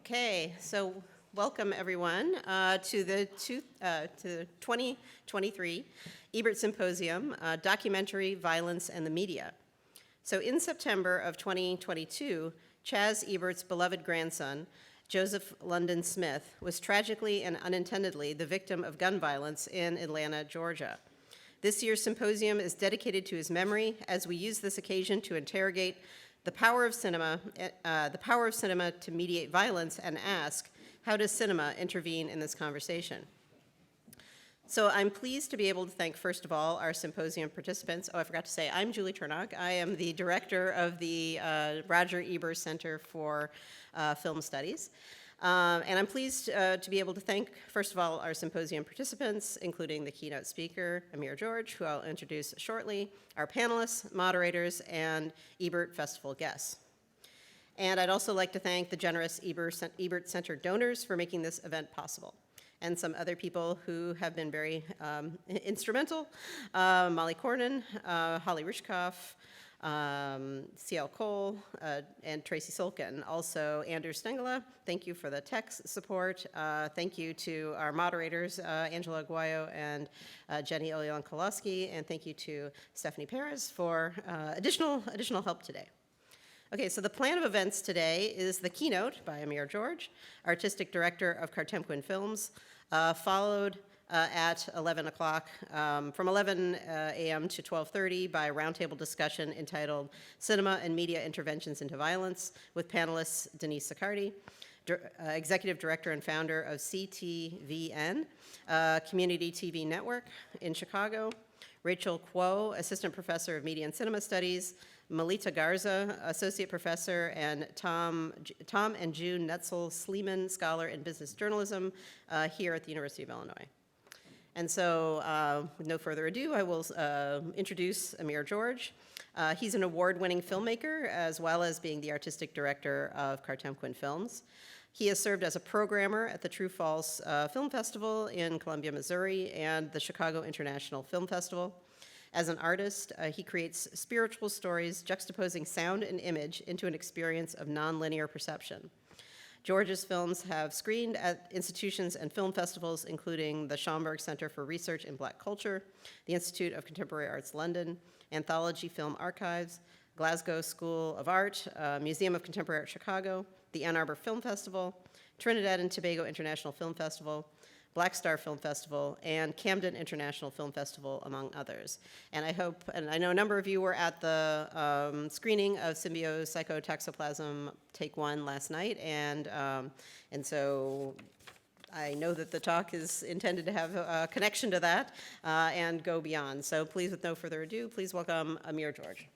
Okay, so welcome everyone to the 2023 Ebert Symposium, Documentary, Violence, and the Media. So in September of 2022, Chaz Ebert's beloved grandson, Joseph London Smith, was tragically and unintendedly the victim of gun violence in Atlanta, Georgia. This year's symposium is dedicated to his memory as we use this occasion to interrogate the power of cinema to mediate violence and ask, how does cinema intervene in this conversation? So I'm pleased to be able to thank, first of all, our symposium participants. Oh, I forgot to say, I'm Julie Turnock. I am the director of the Roger Ebert Center for Film Studies. And I'm pleased to be able to thank, first of all, our symposium participants, including the keynote speaker, Amir George, who I'll introduce shortly, our panelists, moderators, and Ebert Festival guests. And I'd also like to thank the generous Ebert Center donors for making this event possible, and some other people who have been very instrumental, Molly Cornyn, Holly Rishkoff, C.L. Cole, and Tracy Solkin. Also, Andrew Stengela, thank you for the tech support. Thank you to our moderators, Angela Aguayo and Jenny Olyan-Koloski, and thank you to Stephanie Perez for additional help today. Okay, so the plan of events today is the keynote by Amir George, artistic director of Kartemquin Films, followed at 11 o'clock, from 11 a.m. to 12:30 by a roundtable discussion entitled Cinema and Media Interventions into Violence with panelists Denise Siccardi, executive director and founder of CTVN, Community TV Network in Chicago, Rachel Kuo, assistant professor of media and cinema studies, Melita Garza, associate professor, and Tom and June Netzel Sleeman, scholar in business journalism here at the University of Illinois. And so, with no further ado, I will introduce Amir George. He's an award-winning filmmaker, as well as being the artistic director of Kartemquin Films. He has served as a programmer at the True False Film Festival in Columbia, Missouri, and the Chicago International Film Festival. As an artist, he creates spiritual stories juxtaposing sound and image into an experience of nonlinear perception. George's films have screened at institutions and film festivals, including the Schomburg Center for Research in Black Culture, the Institute of Contemporary Arts London, Anthology Film Archives, Glasgow School of Art, Museum of Contemporary Art Chicago, the Arbor Film Festival, Trinidad and Tobago International Film Festival, BlackStar Film Festival, and Camden International Film Festival, among others. And I hope, and I know a number of you were at the screening of Symbiopsychotoxoplasm Take One last night, and so I know that the talk is intended to have a connection to that and go beyond. So please, with no further ado, please welcome Amir George.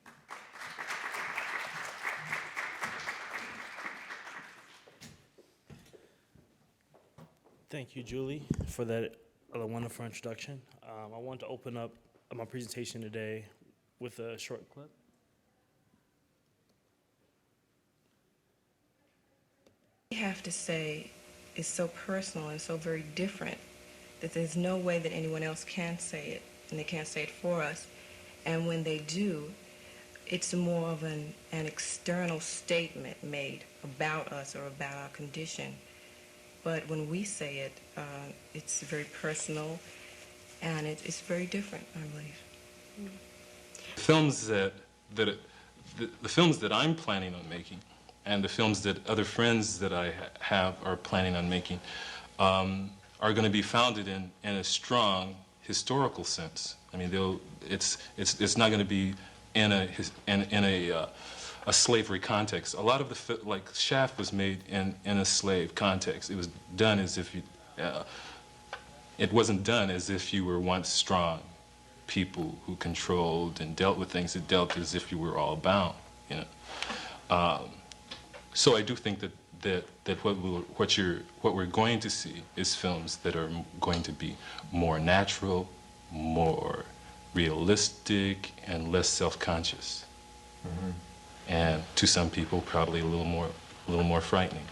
Thank you, Julie, for that wonderful introduction. I want to open up my presentation today with a short clip. I have to say is so personal and so very different that there's no way that anyone else can say it, and they can't say it for us. And when they do, it's more of an external statement made about us or about our condition. But when we say it, it's very personal, and it's very different, I believe. The films that I'm planning on making, and the films that other friends that I have are planning on making, are going to be founded in a strong historical sense. I mean, it's not going to be in a slavery context. A lot of like Shaft was made in a slave context. It was done as if you, it wasn't done as if you were once strong people who controlled and dealt with things. It dealt as if you were all bound, you know. So I do think that what we're going to see is films that are going to be more natural, more realistic, and less self-conscious. Mm-hmm. And to some people, probably a little more frightening.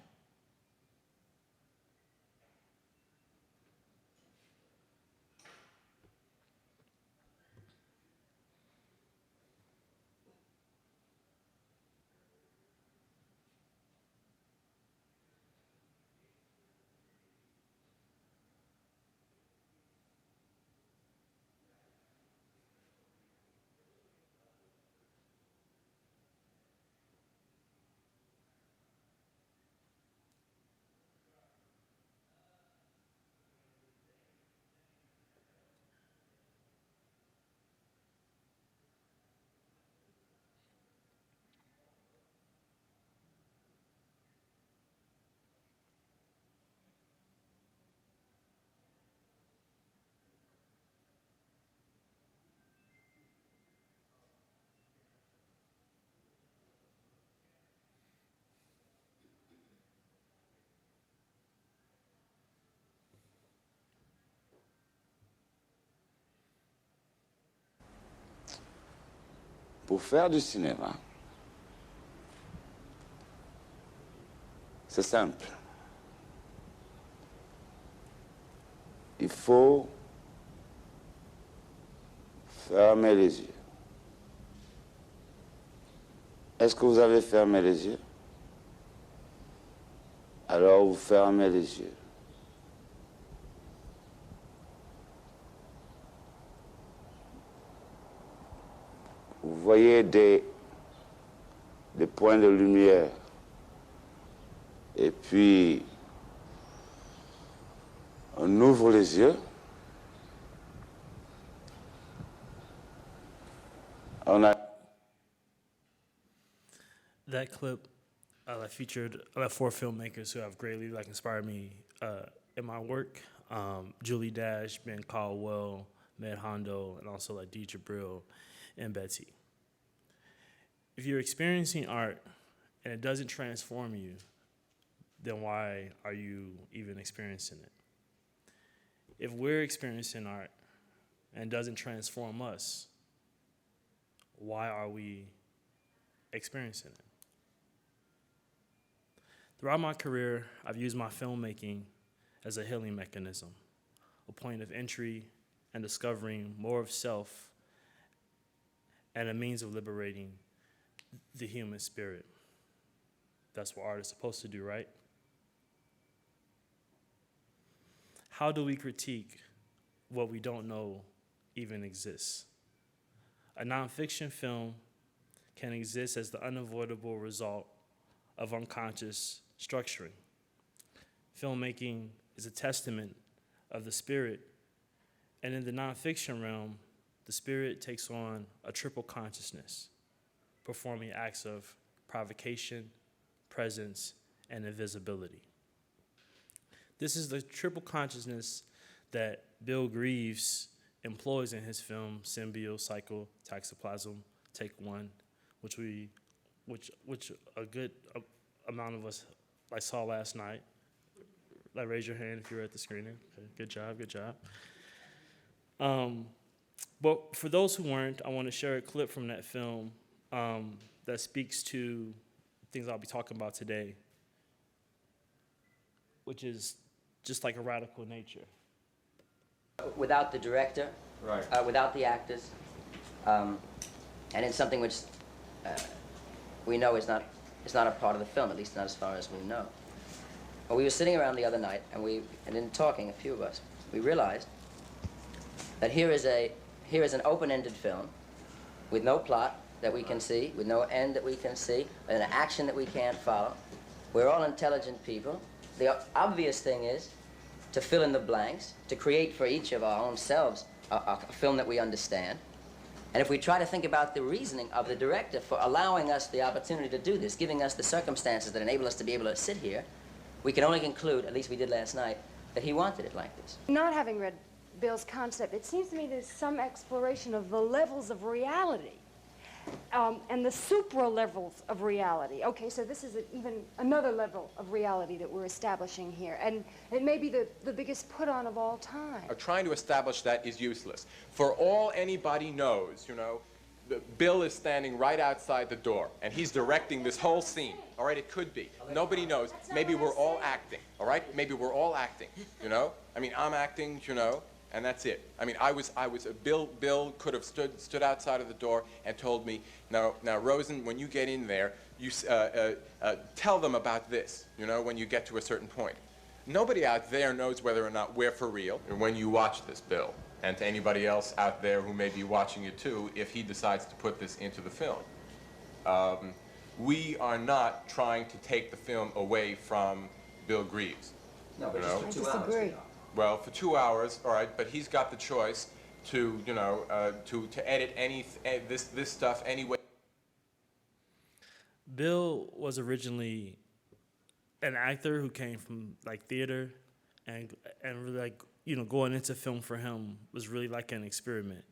Pour faire du cinéma, c'est simple. Il faut fermer les yeux. Est-ce que vous avez fermé les yeux? Alors vous fermez les yeux. Vous voyez des points de lumière. Et puis, on ouvre les yeux. On a... That clip featured 4 filmmakers who have greatly inspired me in my work. Julie Dash, Ben Caldwell, Med Hondo, and also Deidre Brill and Betsy. If you're experiencing art and it doesn't transform you, then why are you even experiencing it? If we're experiencing art and it doesn't transform us, why are we experiencing it? Throughout my career, I've used my filmmaking as a healing mechanism, a point of entry and discovering more of self, and a means of liberating the human spirit. That's what art is supposed to do, right? How do we critique what we don't know even exists? A nonfiction film can exist as the unavoidable result of unconscious structuring. Filmmaking is a testament of the spirit, and in the nonfiction realm, the spirit takes on a triple consciousness, performing acts of provocation, presence, and invisibility. This is the triple consciousness that Bill Greaves employs in his film Symbiote, Cycle, Taxoplasm, Take One, which a good amount of us saw last night. Raise your hand if you were at the screening. Okay, good job. But for those who weren't, I want to share a clip from that film that speaks to things I'll be talking about today, which is just a radical nature. Without the director, right. Without the actors, and it's something which we know is not a part of the film, at least not as far as we know. But we were sitting around the other night, and in talking, a few of us, we realized that here is an open-ended film with no plot that we can see, with no end that we can see, and an action that we can't follow. We're all intelligent people. The obvious thing is to fill in the blanks, to create for each of our own selves a film that we understand. And if we try to think about the reasoning of the director for allowing us the opportunity to do this, giving us the circumstances that enable us to be able to sit here, we can only conclude, at least we did last night, that he wanted it like this. Not having read Bill's concept, it seems to me there's some exploration of the levels of reality and the supra levels of reality. Okay, so this is even another level of reality that we're establishing here, and it may be the biggest put on of all time. Trying to establish that is useless. For all anybody knows, Bill is standing right outside the door, and he's directing this whole scene. All right, it could be. Nobody knows. Maybe we're all acting. All right, maybe we're all acting. I mean, I'm acting. And that's it. I mean, Bill could have stood outside of the door and told me, now, Rosen, when you get in there, you tell them about this, when you get to a certain point. Nobody out there knows whether or not we're for real. And when you watch this, Bill, and to anybody else out there who may be watching it too, if he decides to put this into the film, we are not trying to take the film away from Bill Greaves. No, but just for 2 hours. Disagree. Well, for 2 hours, all right, but he's got the choice to, to edit this stuff anyway. Bill was originally an actor who came from theater, and really going into film for him was really like an experiment.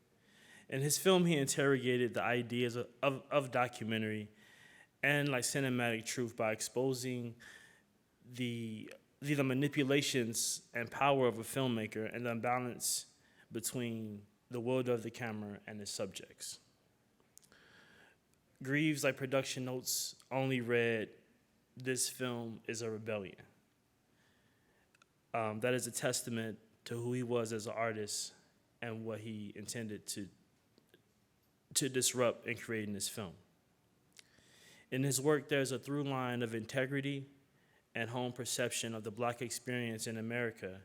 In his film, he interrogated the ideas of documentary and cinematic truth by exposing the manipulations and power of a filmmaker and the imbalance between the world of the camera and its subjects. Greaves, like production notes, only read, "This film is a rebellion." That is a testament to who he was as an artist and what he intended to disrupt in creating this film. In his work, there's a through line of integrity and home perception of the Black experience in America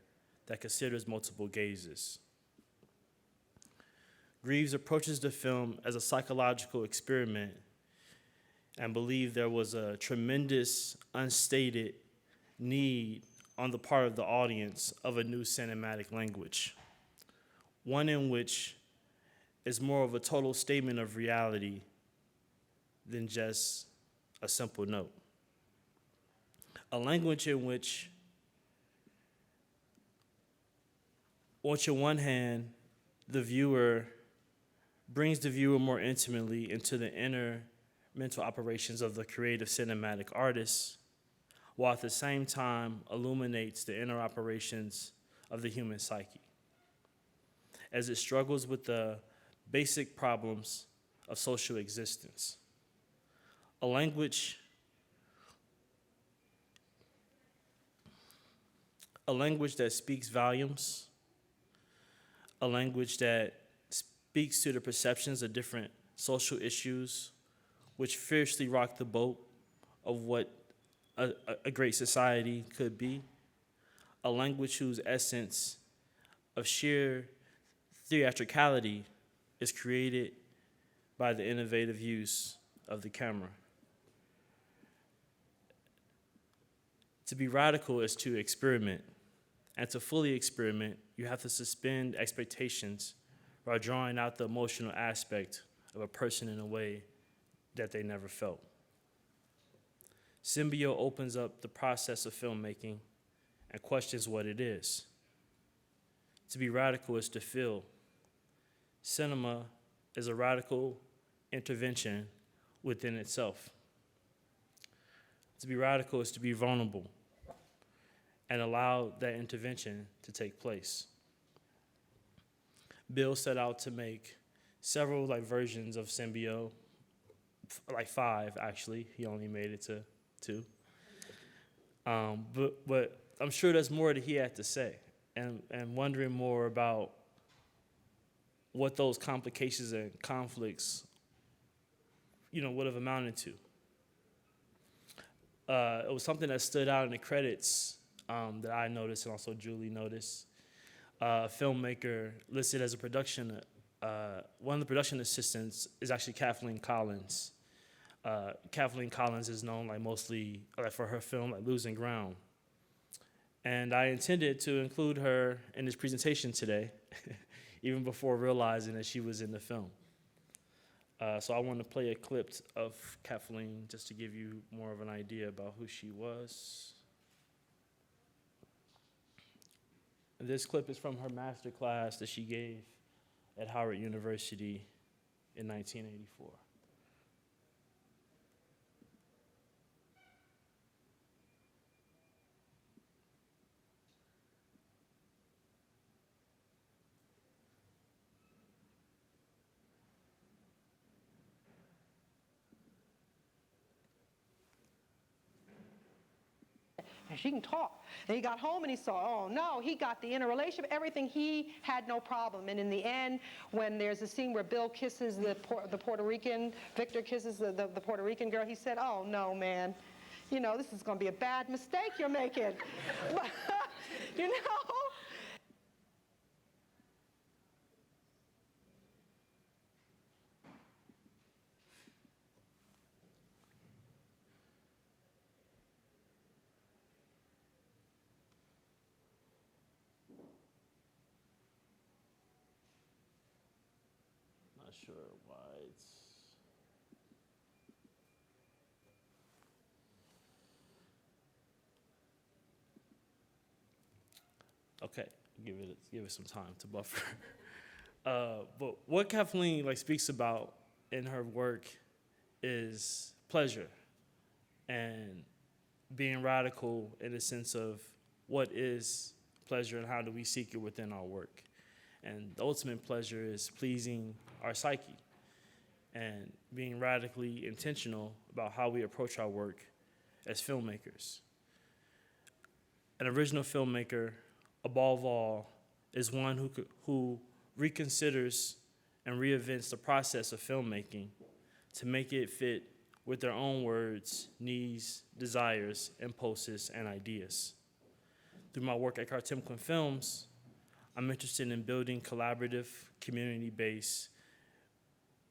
that considers multiple gazes. Greaves approaches the film as a psychological experiment and believed there was a tremendous unstated need on the part of the audience of a new cinematic language, one in which is more of a total statement of reality than just a simple note. A language in which, on one hand, the viewer brings the viewer more intimately into the inner mental operations of the creative cinematic artist, while at the same time illuminates the inner operations of the human psyche, as it struggles with the basic problems of social existence. A language that speaks volumes, a language that speaks to the perceptions of different social issues, which fiercely rock the boat of what a great society could be, a language whose essence of sheer theatricality is created by the innovative use of the camera. To be radical is to experiment, and to fully experiment, you have to suspend expectations while drawing out the emotional aspect of a person in a way that they never felt. Symbio opens up the process of filmmaking and questions what it is. To be radical is to feel. Cinema is a radical intervention within itself. To be radical is to be vulnerable and allow that intervention to take place. Bill set out to make several versions of Symbio, 5 actually. He only made it to 2. But I'm sure there's more that he had to say, and wondering more about what those complications and conflicts, would have amounted to. It was something that stood out in the credits that I noticed and also Julie noticed. A filmmaker listed as a production, one of the production assistants is actually Kathleen Collins. Kathleen Collins is known mostly for her film Losing Ground. And I intended to include her in this presentation today, even before realizing that she was in the film. So I want to play a clip of Kathleen just to give you more of an idea about who she was. This clip is from her master class that she gave at Howard University in 1984. And she can talk. And he got home and he saw, oh no, he got the inner relationship, everything. He had no problem. And in the end, when there's a scene where Bill kisses the Puerto Rican, Victor kisses the Puerto Rican girl, he said, oh no, man, this is going to be a bad mistake you're making. But, Sure why it's okay. Give it some time to buffer. But what Kathleen speaks about in her work is pleasure and being radical in the sense of what is pleasure and how do we seek it within our work. And the ultimate pleasure is pleasing our psyche. and being radically intentional about how we approach our work as filmmakers. An original filmmaker, above all, is one who reconsiders and reinvents the process of filmmaking to make it fit with their own words, needs, desires, impulses, and ideas. Through my work at Kartemquin Films, I'm interested in building collaborative, community-based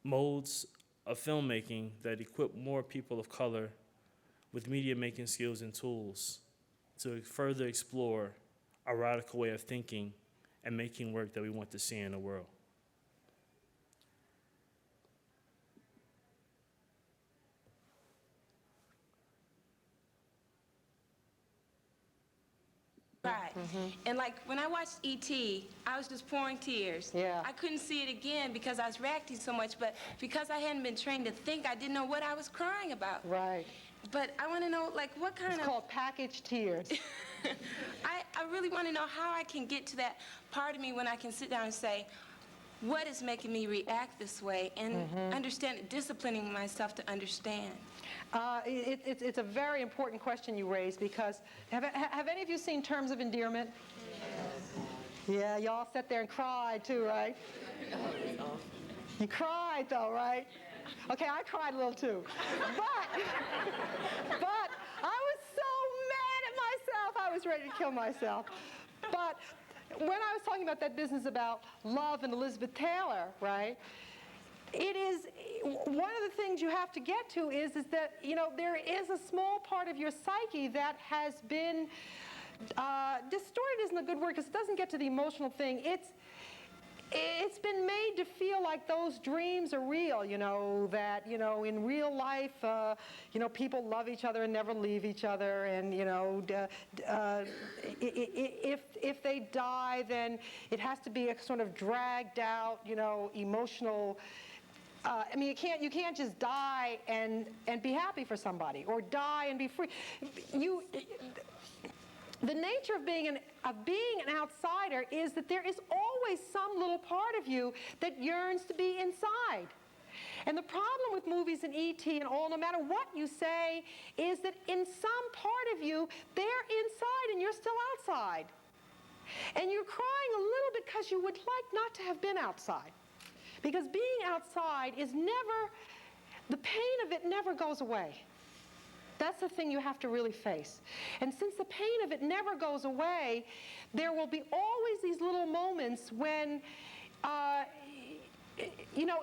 modes of filmmaking that equip more people of color with media-making skills and tools to further explore a radical way of thinking and making work that we want to see in the world. Right. And like when I watched E.T., I was just pouring tears. Yeah. I couldn't see it again because I was reacting so much, but because I hadn't been trained to think, I didn't know what I was crying about. Right. But I want to know, like, what kind It's called package tears. I really want to know how I can get to that part of me when I can sit down and say, what is making me react this way, and understand, disciplining myself to understand. It's a very important question you raised, because have any of you seen Terms of Endearment? Yeah, y'all sat there and cried too, right? You cried though, right? Okay, I cried a little too. But I was so mad at myself, I was ready to kill myself. But when I was talking about that business about love and Elizabeth Taylor, right? It is, one of the things you have to get to is that, you know, there is a small part of your psyche that has been distorted isn't a good word, because it doesn't get to the emotional thing. It's been made to feel like those dreams are real, you know, that, you know, in real life, you know, people love each other and never leave each other, and, you know, if they die, then it has to be a sort of dragged out, you know, emotional. I mean, you can't just die and be happy for somebody, or die and be free. The nature of being an outsider is that there is always some little part of you that yearns to be inside. And the problem with movies and E.T. and all, no matter what you say, is that in some part of you, they're inside and you're still outside. And you're crying a little bit because you would like not to have been outside. Because being outside is never, the pain of it never goes away. That's the thing you have to really face. And since the pain of it never goes away, there will be always these little moments when, you know,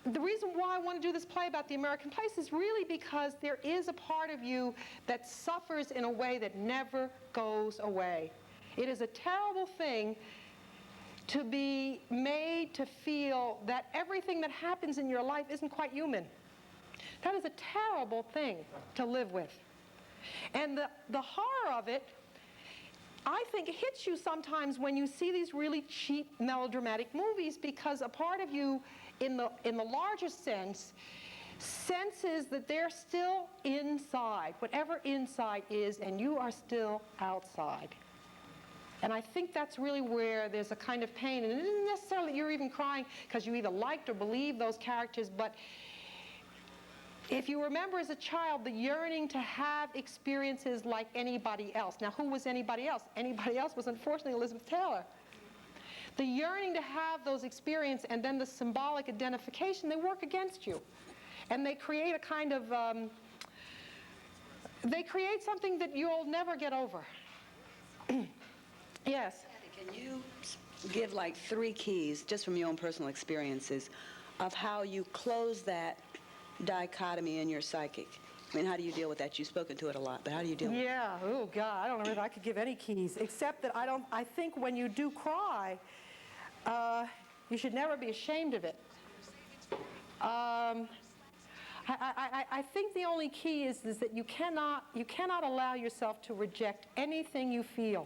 the reason why I want to do this play about the American place is really because there is a part of you that suffers in a way that never goes away. It is a terrible thing to be made to feel that everything that happens in your life isn't quite human. That is a terrible thing to live with. And the horror of it, I think, it hits you sometimes when you see these really cheap melodramatic movies, because a part of you, in the larger sense, senses that they're still inside, whatever inside is, and you are still outside. And I think that's really where there's a kind of pain. And it isn't necessarily you're even crying because you either liked or believed those characters, but if you remember as a child, the yearning to have experiences like anybody else. Now, who was anybody else? Anybody else was, unfortunately, Elizabeth Taylor. The yearning to have those experiences and then the symbolic identification, they work against you. And they create a kind of, they create something that you'll never get over. Yes? Can you give like 3 keys, just from your own personal experiences, of how you close that dichotomy in your psychic? I mean, how do you deal with that? You've spoken to it a lot, but how do you deal with it? Yeah, oh God, I don't know if I could give any keys, except that I think when you do cry, you should never be ashamed of it. I think the only key is that you cannot allow yourself to reject anything you feel.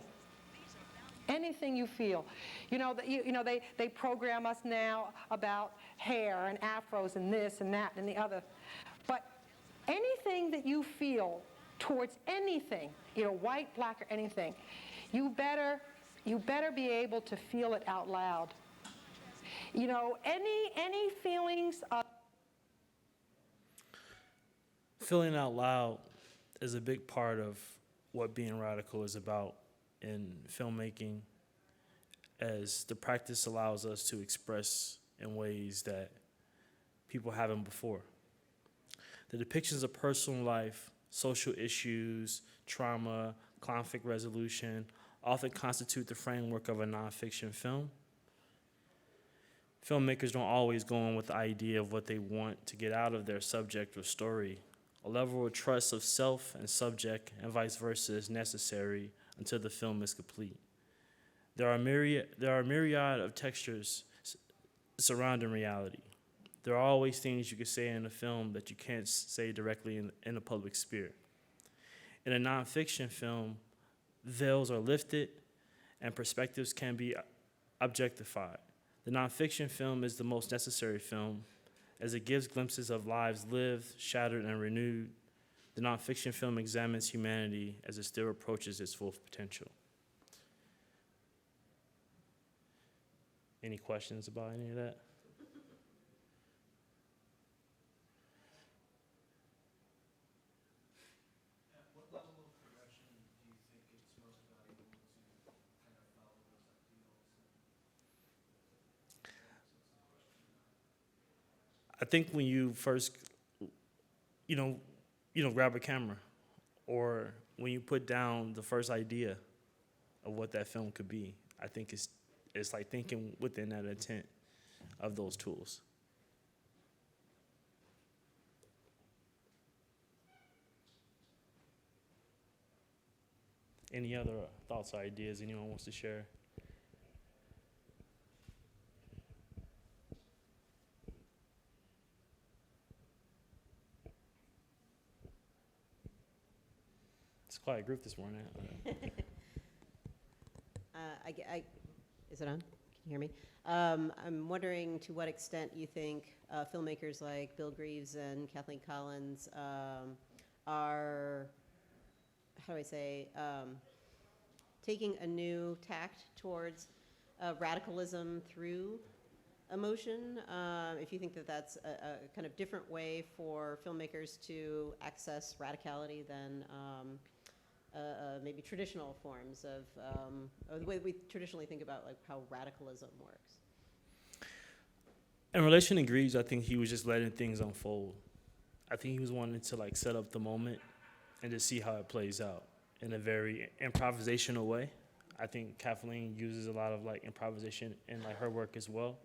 Anything you feel. You know, they program us now about hair and afros and this and that and the other. But anything that you feel towards anything, you know, white, black, or anything, you better be able to feel it out loud. You know, any feelings of feeling out loud is a big part of what being radical is about in filmmaking, as the practice allows us to express in ways that people haven't before. The depictions of personal life, social issues, trauma, conflict resolution often constitute the framework of a nonfiction film. Filmmakers don't always go in with the idea of what they want to get out of their subject or story. A level of trust of self and subject and vice versa is necessary until the film is complete. There are a myriad of textures surrounding reality. There are always things you can say in a film that you can't say directly in the public sphere. In a nonfiction film, veils are lifted and perspectives can be objectified. The nonfiction film is the most necessary film, as it gives glimpses of lives lived, shattered, and renewed. The nonfiction film examines humanity as it still approaches its full potential. Any questions about any of that? What level of progression do you think it's most valuable to kind of follow those ideals? I think when you first, grab a camera, or when you put down the first idea of what that film could be, I think it's like thinking within that intent of those tools. Any other thoughts or ideas anyone wants to share? It's quite a group this morning. Is it on? Can you hear me? I'm wondering to what extent you think filmmakers like Bill Greaves and Kathleen Collins are, how do I say, taking a new tact towards radicalism through emotion. If you think that that's a kind of different way for filmmakers to access radicality than maybe traditional forms of, or the way we traditionally think about like how radicalism works. In relation to Greaves, I think he was just letting things unfold. I think he was wanting to like set up the moment and just see how it plays out in a very improvisational way. I think Kathleen uses a lot of like improvisation in like her work as well.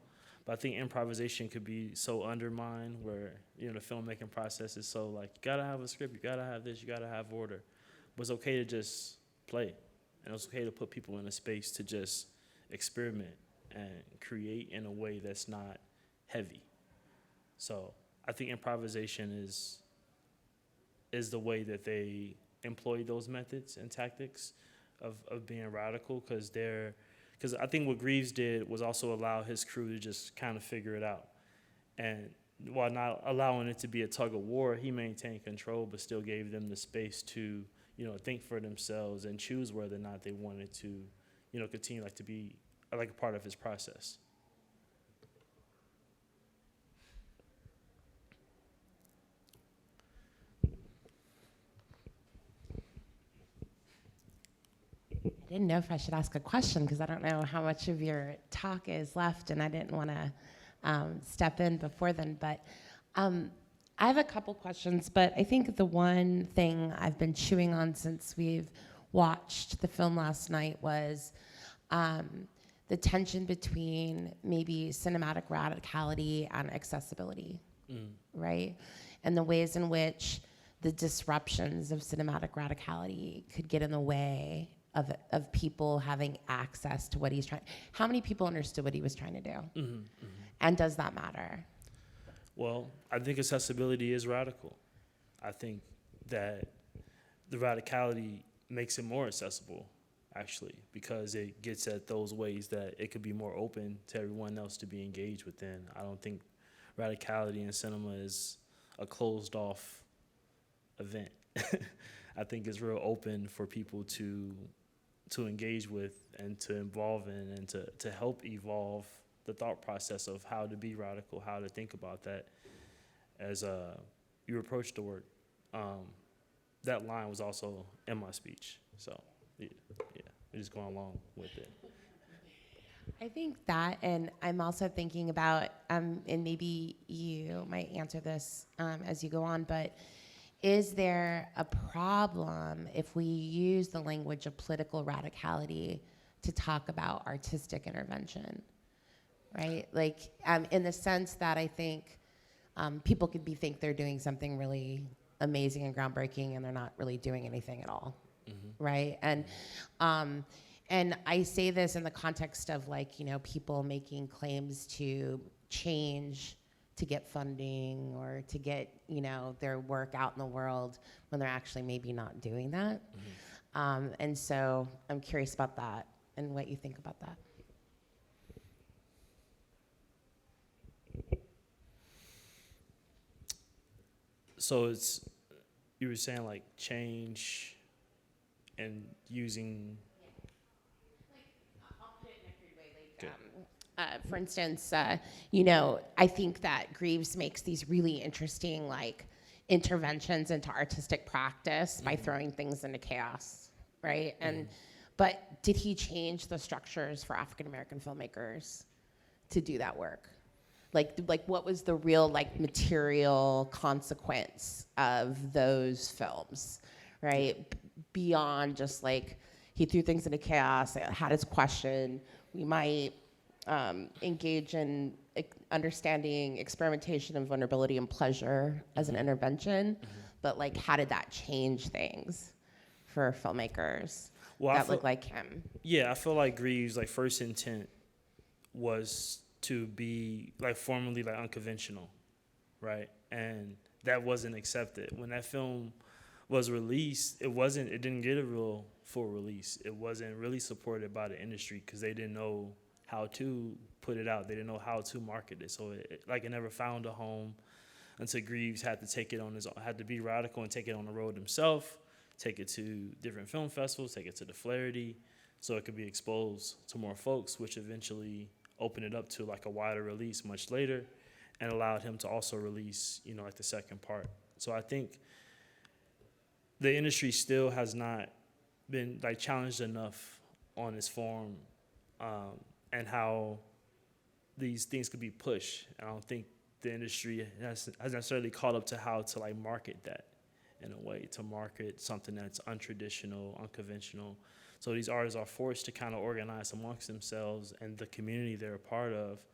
But I think improvisation could be so undermined where, the filmmaking process is so like, you gotta have a script, you gotta have this, you gotta have order. But it's okay to just play. And it's okay to put people in a space to just experiment and create in a way that's not heavy. So I think improvisation is the way that they employ those methods and tactics of being radical, because I think what Greaves did was also allow his crew to just kind of figure it out. And while not allowing it to be a tug of war, he maintained control, but still gave them the space to, think for themselves and choose whether or not they wanted to, continue to be like a part of his process. I didn't know if I should ask a question because I don't know how much of your talk is left, and I didn't want to step in before then. But I have a couple questions, but I think the one thing I've been chewing on since we've watched the film last night was the tension between maybe cinematic radicality and accessibility, right? And the ways in which the disruptions of cinematic radicality could get in the way of people having access to what he's trying. How many people understood what he was trying to do? And does that matter? Well, I think accessibility is radical. I think that the radicality makes it more accessible, actually, because it gets at those ways that it could be more open to everyone else to be engaged within. I don't think radicality in cinema is a closed-off event. I think it's real open for people to engage with and to involve in and to help evolve the thought process of how to be radical, how to think about that as you approach the work. that line was also in my speech. So yeah, we're just going along with it. I think that, and I'm also thinking about, and maybe you might answer this as you go on, but is there a problem if we use the language of political radicality to talk about artistic intervention, right? Like, in the sense that I think people could think they're doing something really amazing and groundbreaking, and they're not really doing anything at all, right? And I say this in the context of, like, people making claims to change to get funding or to get, their work out in the world when they're actually maybe not doing that. And so I'm curious about that and what you think about that. So you were saying like change and using. I'll put it in a crude way. For instance, I think that Greaves makes these really interesting interventions into artistic practice by throwing things into chaos, right? But did he change the structures for African American filmmakers to do that work? Like what was the real material consequence of those films, right? Beyond just he threw things into chaos, had his question. We might engage in understanding experimentation and vulnerability and pleasure as an intervention, but how did that change things for filmmakers that look like him? Yeah, I feel like Greaves' first intent was to be formally unconventional, right? And that wasn't accepted. When that film was released, it didn't get a real full release. It wasn't really supported by the industry because they didn't know how to put it out. They didn't know how to market it. So it never found a home until Greaves had to take it on his own, had to be radical and take it on the road himself, take it to different film festivals, take it to the Flaherty, so it could be exposed to more folks, which eventually opened it up to a wider release much later and allowed him to also release, the second part. So I think the industry still has not been challenged enough on its form and how these things could be pushed. I don't think the industry has necessarily caught up to how to market that in a way, to market something that's untraditional, unconventional. So these artists are forced to kind of organize amongst themselves and the community they're a part of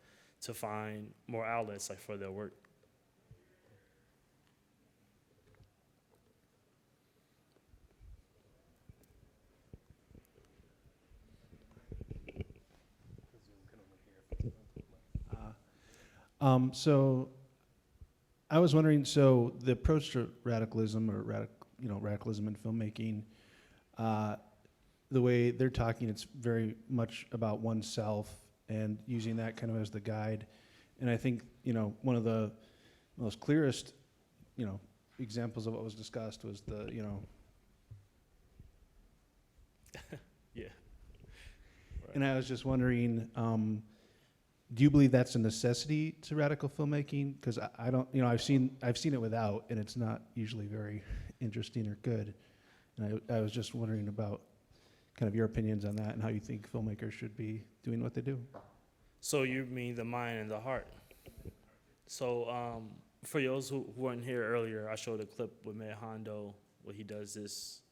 to find more outlets for their work. So I was wondering, so the approach to radicalism or radicalism in filmmaking, the way they're talking, it's very much about oneself and using that kind of as the guide. And I think, one of the most clearest, examples of what was discussed was the, Yeah. Right. And I was just wondering, do you believe that's a necessity to radical filmmaking? Because I don't, I've seen it without, and it's not usually very interesting or good. And I was just wondering about kind of your opinions on that and how you think filmmakers should be doing what they do. So you mean the mind and the heart. So for those who weren't here earlier, I showed a clip with Mayor Hondo where he does this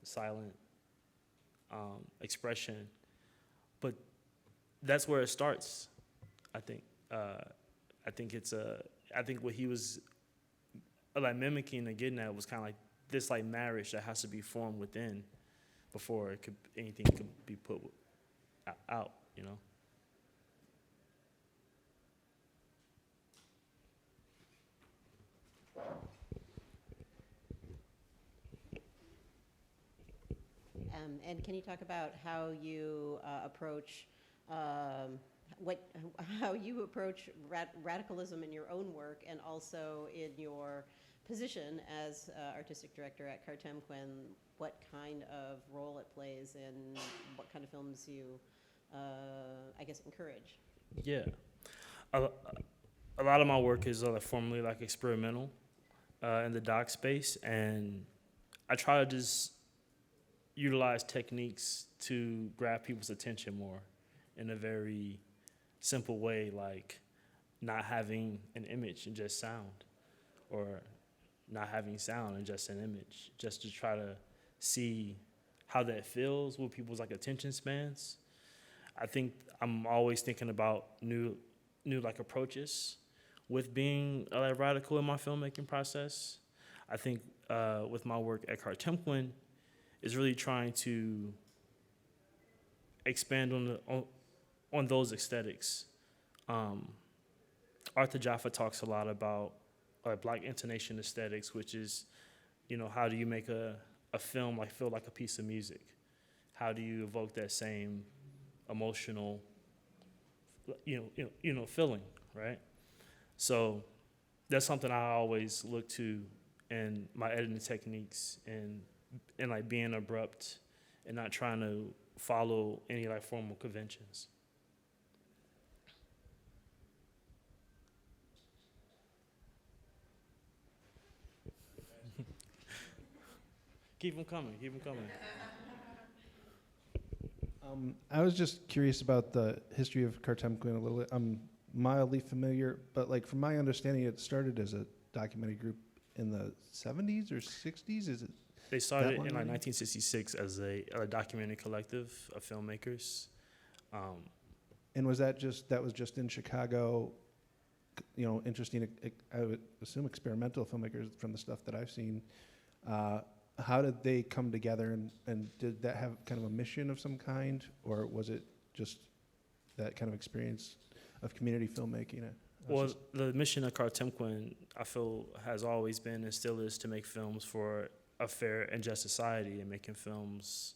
silent expression. But that's where it starts, I think. I think what he was mimicking and getting at was kind of this marriage that has to be formed within before anything could be put out, And can you talk about how you approach radicalism in your own work and also in your position as artistic director at Kartemquin, what kind of role it plays in what kind of films you, encourage? Yeah. A lot of my work is formally experimental. in the doc space, and I try to just utilize techniques to grab people's attention more in a very simple way, like not having an image and just sound, or not having sound and just an image, just to try to see how that feels with people's like attention spans. I think I'm always thinking about new like approaches with being radical in my filmmaking process. I think with my work at Kartemquin is really trying to expand on those aesthetics. Arthur Jaffa talks a lot about Black intonation aesthetics, which is, how do you make a film feel like a piece of music? How do you evoke that same emotional, feeling, right? So that's something I always look to in my editing techniques, and like being abrupt and not trying to follow any like formal conventions. Keep them coming, keep them coming. I was just curious about the history of Kartemquin a little bit. I'm mildly familiar, but like from my understanding, it started as a documentary group in the 70s or 60s. Is it? They started in like 1966 as a documentary collective of filmmakers. And was that was just in Chicago? Interesting. I would assume experimental filmmakers from the stuff that I've seen. How did they come together, and did that have kind of a mission of some kind, or was it just that kind of experience of community filmmaking? Well, the mission of Kartemquin, I feel, has always been and still is to make films for a fair and just society, and making films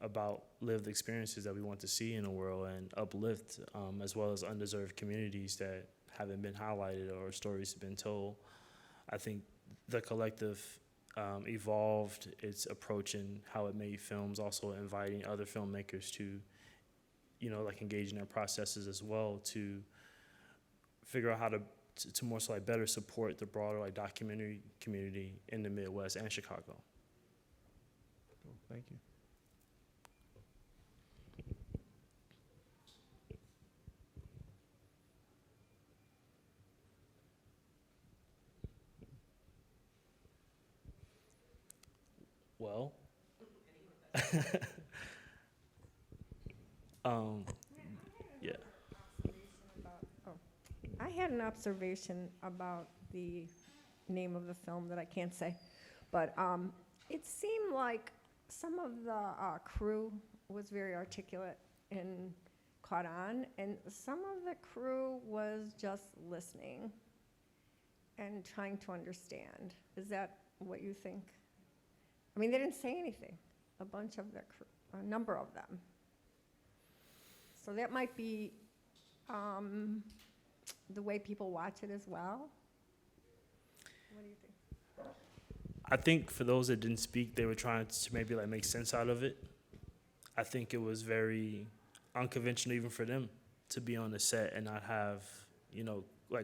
about lived experiences that we want to see in the world and uplift, as well as undeserved communities that haven't been highlighted or stories have been told. I think the collective evolved its approach in how it made films, also inviting other filmmakers to, engage in their processes as well, to figure out how to more so better support the broader documentary community in the Midwest and Chicago. Cool. Thank you. Well, yeah. I had an observation about the name of the film that I can't say, but it seemed like some of the crew was very articulate and caught on, and some of the crew was just listening and trying to understand. Is that what you think? I mean, they didn't say anything, a bunch of the crew, a number of them. So that might be the way people watch it as well. What do you think? I think for those that didn't speak, they were trying to maybe make sense out of it. I think it was very unconventional even for them to be on the set and not have,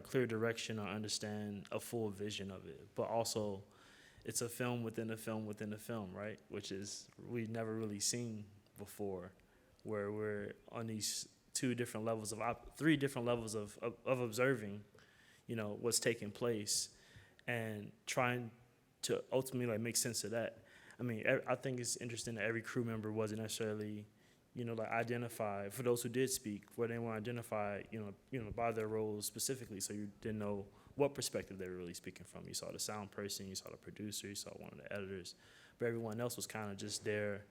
clear direction or understand a full vision of it. But also, it's a film within a film within a film, right? Which is we've never really seen before, where we're on these three different levels of observing, what's taking place, and trying to ultimately make sense of that. I mean, I think it's interesting that every crew member wasn't necessarily, identified. For those who did speak, where they weren't identified, by their roles specifically, so you didn't know what perspective they were really speaking from. You saw the sound person, you saw the producer, you saw one of the editors, but everyone else was kind of just there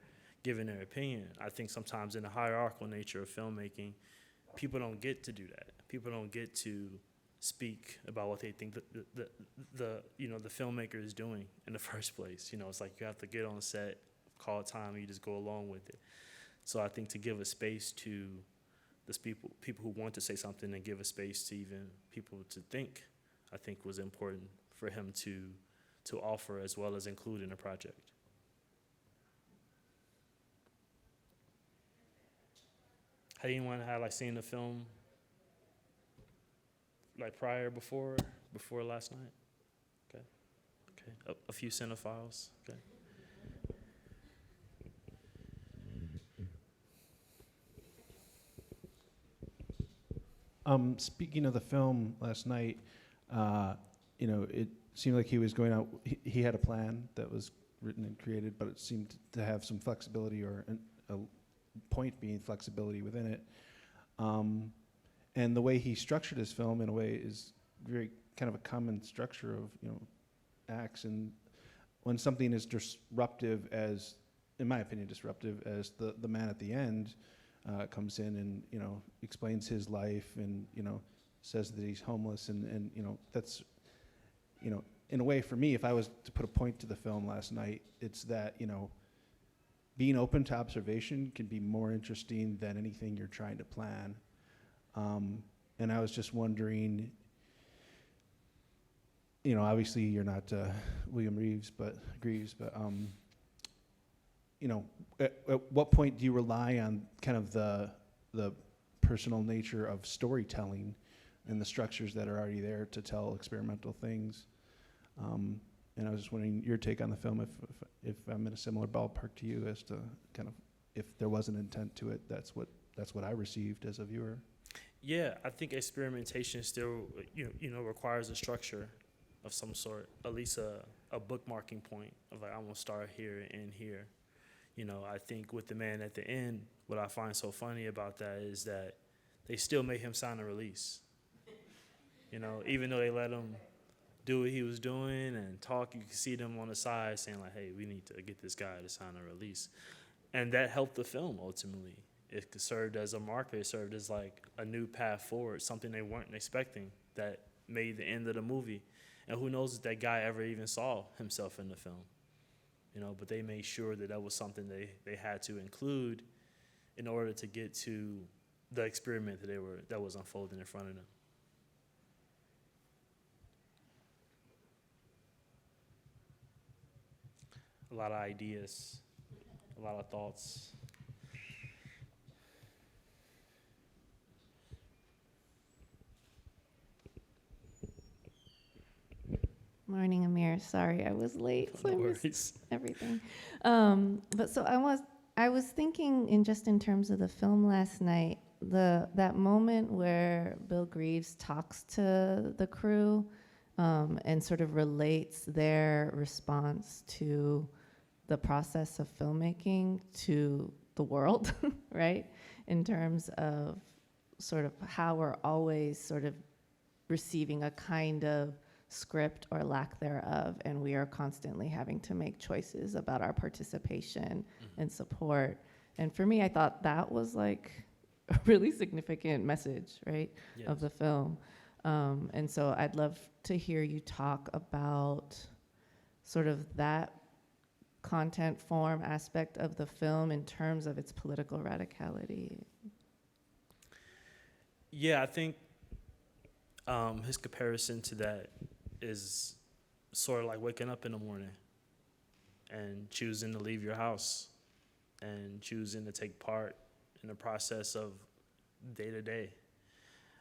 giving their opinion. I think sometimes in the hierarchical nature of filmmaking, people don't get to do that. People don't get to speak about what they think the filmmaker is doing in the first place. It's like you have to get on set, call time, and you just go along with it. So I think to give a space to those people who want to say something, and give a space to even people to think, I think was important for him to offer as well as include in the project. Had anyone had seen the film prior before last night? Okay. a few cinephiles. Okay. Speaking of the film last night, it seemed like he was going out. He had a plan that was written and created, but it seemed to have some flexibility, or a point being flexibility within it. And the way he structured his film, in a way, is very kind of a common structure of acts. And when something is disruptive, as in my opinion, disruptive, as the man at the end comes in and explains his life and says that he's homeless, and that's in a way, for me, if I was to put a point to the film last night, it's that being open to observation can be more interesting than anything you're trying to plan. And I was just wondering, obviously you're not William Greaves, but at what point do you rely on kind of the personal nature of storytelling and the structures that are already there to tell experimental things? And I was just wondering your take on the film, if I'm in a similar ballpark to you, as to kind of if there was an intent to it. That's what I received as a viewer. Yeah, I think experimentation still requires a structure of some sort, at least a bookmarking point of like, I'm gonna start here and end here. I think with the man at the end, what I find so funny about that is that they still made him sign a release. Even though they let him do what he was doing and talk, you can see them on the side saying like, hey, we need to get this guy to sign a release. And that helped the film ultimately. It served as a marker. It served as like a new path forward, something they weren't expecting that made the end of the movie. And who knows if that guy ever even saw himself in the film. But they made sure that was something they had to include in order to get to the experiment that was unfolding in front of them. A lot of ideas, a lot of thoughts. Morning, Amir. Sorry, I was late. No worries. Everything. But so I was thinking in terms of the film last night, that moment where Bill Greaves talks to the crew and sort of relates their response to the process of filmmaking to the world, right? In terms of sort of how we're always sort of receiving a kind of script or lack thereof, and we are constantly having to make choices about our participation and support. And for me, I thought that was like a really significant message, right, Yes. of the film. And so I'd love to hear you talk about sort of that content form aspect of the film in terms of its political radicality. Yeah, I think his comparison to that is sort of like waking up in the morning and choosing to leave your house and choosing to take part in the process of day to day.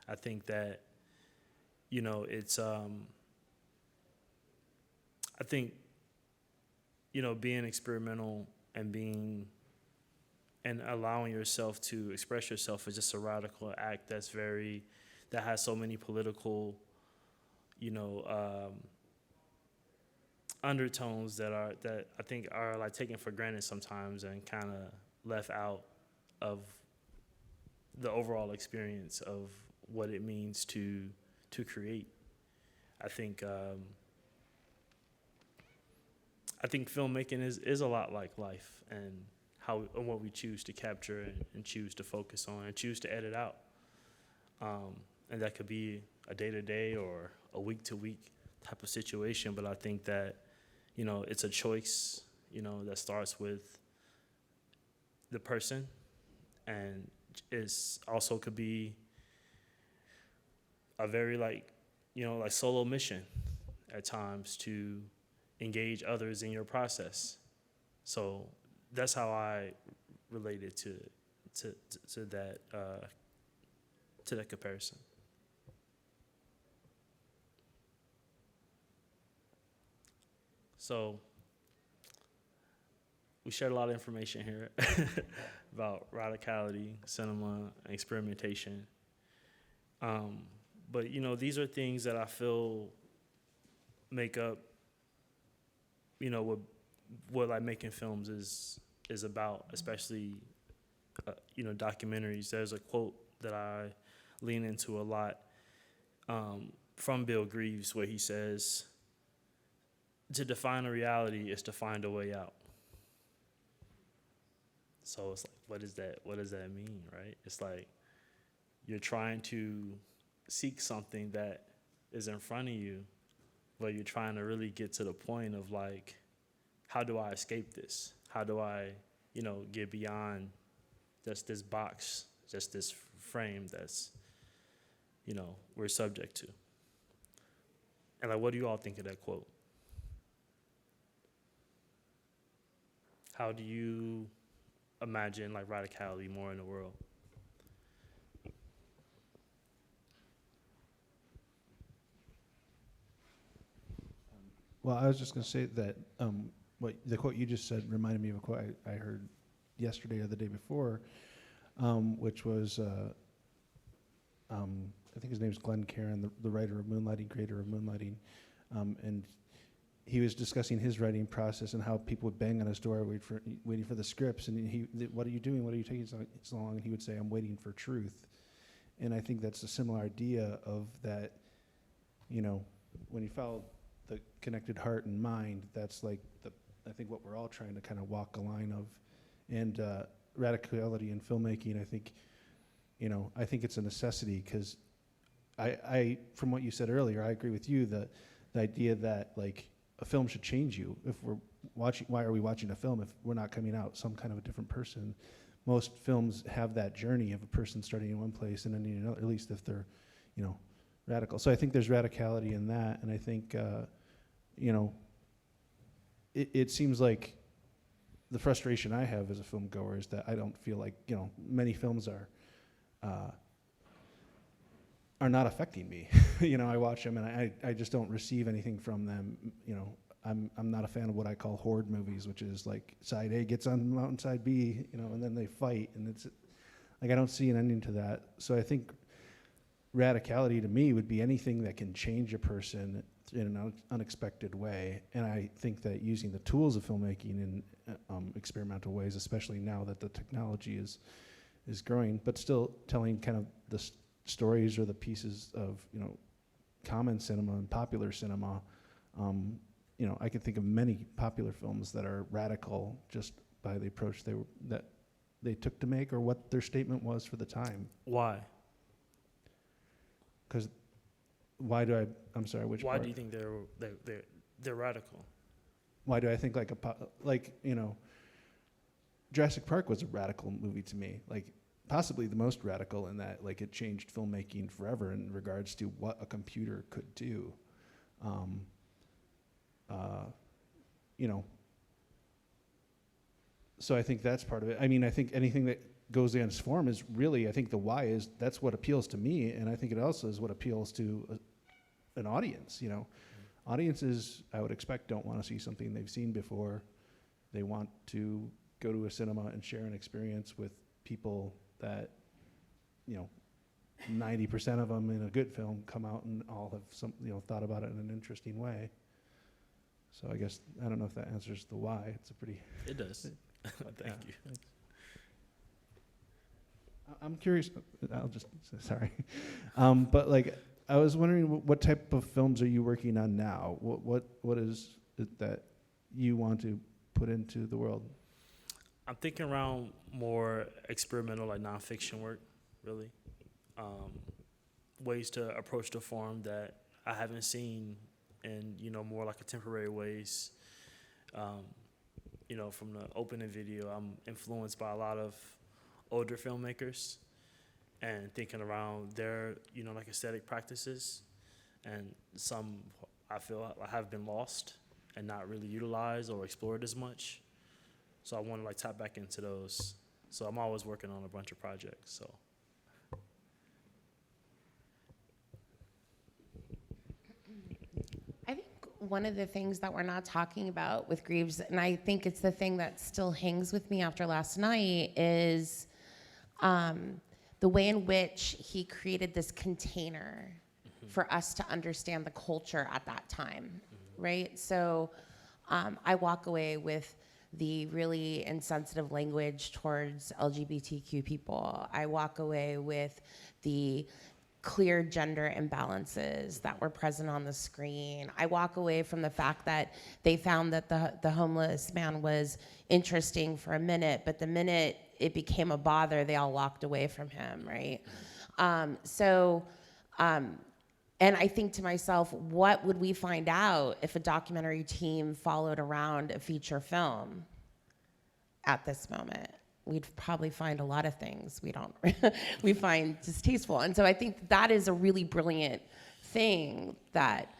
I think that, it's, I think, being experimental and allowing yourself to express yourself is just a radical act that has so many political, undertones that I think are like taken for granted sometimes and kind of left out of the overall experience of what it means to create. I think filmmaking is a lot like life and what we choose to capture and choose to focus on and choose to edit out. And that could be a day-to-day or a week-to-week type of situation. But I think that, it's a choice, that starts with the person, and it's also could be a very like solo mission at times to engage others in your process. So that's how I related to that comparison. So we shared a lot of information here about radicality, cinema, and experimentation. But you know, these are things that I feel make up, you know, what like making films is about, especially you know, documentaries. There's a quote that I lean into a lot from Bill Greaves where he says, "To define a reality is to find a way out." So it's like, what does that mean, right? It's like you're trying to seek something that is in front of you, but you're trying to really get to the point of like, how do I escape this? How do I, you know, get beyond just this box, just this frame that's, you know, we're subject to? And like, what do you all think of that quote? How do you imagine like radicality more in the world? Well, I was just going to say that what the quote you just said reminded me of a quote I heard yesterday or the day before, which was, I think his name's Glenn Caron, the writer of Moonlighting, creator of Moonlighting, and he was discussing his writing process and how people would bang on his door waiting for the scripts, and what are you doing? What are you taking so long? And he would say, "I'm waiting for truth." And I think that's a similar idea of that, you know, when you follow the connected heart and mind, that's like I think what we're all trying to kind of walk a line of. And radicality in filmmaking, I think, you know, I think it's a necessity, because I from what you said earlier, I agree with you, the idea that like a film should change you. If we're watching, why are we watching a film if we're not coming out some kind of a different person? Most films have that journey of a person starting in one place and ending in another, at least if they're, you know, radical. So I think there's radicality in that, and I think, you know, it seems like the frustration I have as a film goer is that I don't feel like, you know, many films are not affecting me. You know, I watch them and I just don't receive anything from them. You know, I'm not a fan of what I call horde movies, which is like side A gets on mountain side B, you know, and then they fight, and it's like I don't see an ending to that. So I think radicality to me would be anything that can change a person in an unexpected way. And I think that using the tools of filmmaking in experimental ways, especially now that the technology is growing, but still telling kind of the stories or the pieces of, you know, common cinema and popular cinema. You know, I can think of many popular films that are radical just by the approach that they took to make, or what their statement was for the time. Why? Because I'm sorry, which Why part? do you think they're radical? Why do I think like you know, Jurassic Park was a radical movie to me, like possibly the most radical in that, like, it changed filmmaking forever in regards to what a computer could do. You know, so I think that's part of it. I mean, I think anything that goes against form is really, I think the why is, that's what appeals to me, and I think it also is what appeals to an audience, you know. Audiences, I would expect, don't want to see something they've seen before. They want to go to a cinema and share an experience with people that, you know, 90% of them in a good film come out and all have some, you know, thought about it in an interesting way. So I guess, I don't know if that answers the why. It's a pretty... It does. Thank you. Thanks. I'm curious, I'll just, sorry. But like, I was wondering what type of films are you working on now? What is it that you want to put into the world? I'm thinking around more experimental, like nonfiction work, really. Ways to approach the form that I haven't seen in, you know, more like a temporary ways. You know, from the opening video, I'm influenced by a lot of older filmmakers and thinking around their, you know, like aesthetic practices, and some I feel have been lost and not really utilized or explored as much. So I want to like tap back into those. So I'm always working on a bunch of projects. So. I think one of the things that we're not talking about with Greaves, and I think it's the thing that still hangs with me after last night, is the way in which he created this container for us to understand the culture at that time, right? So I walk away with the really insensitive language towards LGBTQ people. I walk away with the clear gender imbalances that were present on the screen. I walk away from the fact that they found that the homeless man was interesting for a minute, but the minute it became a bother, they all walked away from him, right? And I think to myself, what would we find out if a documentary team followed around a feature film at this moment? We'd probably find a lot of things we find distasteful. And so I think that is a really brilliant thing that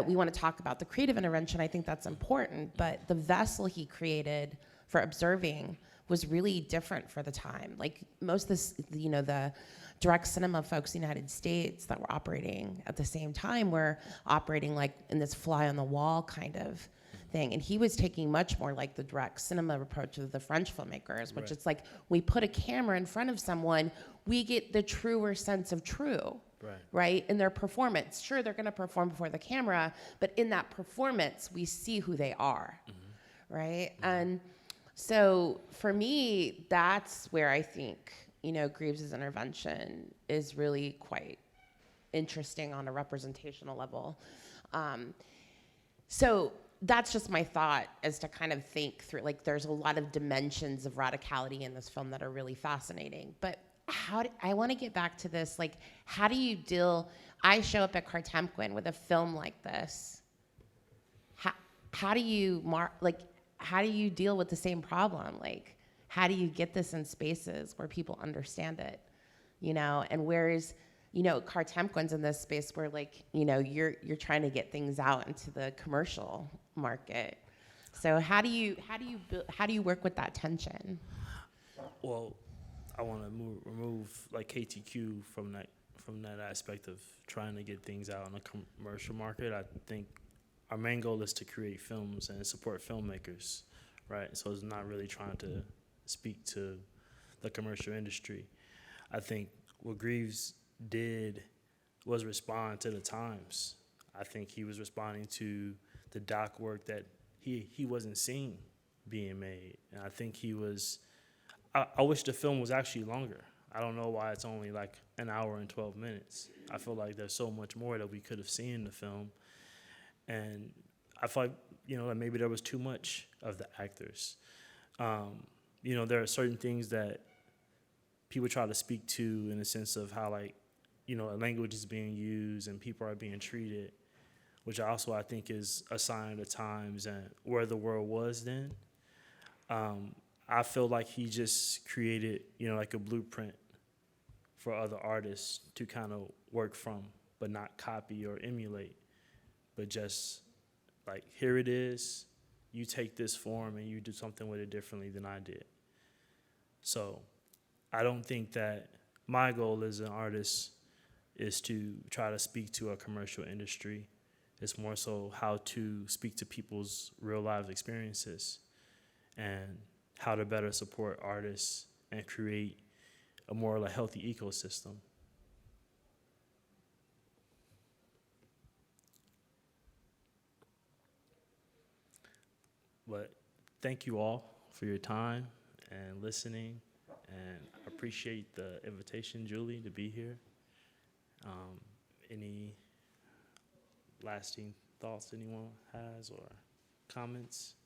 we want to talk about. The creative intervention, I think that's important, but the vessel he created for observing was really different for the time. Like most of this, the direct cinema folks in the United States that were operating at the same time were operating like in this fly on the wall kind of thing. And he was taking much more like the direct cinema approach of the French filmmakers, which it's like, we put a camera in front of someone, we get the truer sense of true, right? In their performance. Sure, they're gonna perform before the camera, but in that performance, we see who they are, right? And so for me, that's where I think, Greaves' intervention is really quite interesting on a representational level. So that's just my thought, as to kind of think through, like, there's a lot of dimensions of radicality in this film that are really fascinating. But I want to get back to this, like, how do you deal, I show up at Kartemquin with a film like this. How do you how do you deal with the same problem? Like, how do you get this in spaces where people understand it, and whereas, Kartemquin's in this space where, like, you're trying to get things out into the commercial market. So how do you work with that tension? Well, I want to remove like KTQ from that aspect of trying to get things out in the commercial market. I think our main goal is to create films and support filmmakers, right? So it's not really trying to speak to the commercial industry. I think what Greaves did was respond to the times. I think he was responding to the doc work that he wasn't seeing being made. And I think I wish the film was actually longer. I don't know why it's only like an hour and 12 minutes. I feel like there's so much more that we could have seen in the film. And I feel like, that maybe there was too much of the actors. There are certain things that people try to speak to in the sense of how, like, language is being used and people are being treated, which also I think is a sign of the times and where the world was then. I feel like he just created, like a blueprint for other artists to kind of work from, but not copy or emulate, but just like, here it is, you take this form and you do something with it differently than I did. So I don't think that my goal as an artist is to try to speak to a commercial industry. It's more so how to speak to people's real life experiences and how to better support artists and create a more like healthy ecosystem. But thank you all for your time and listening, and I appreciate the invitation, Julie, to be here. Any lasting thoughts anyone has or comments?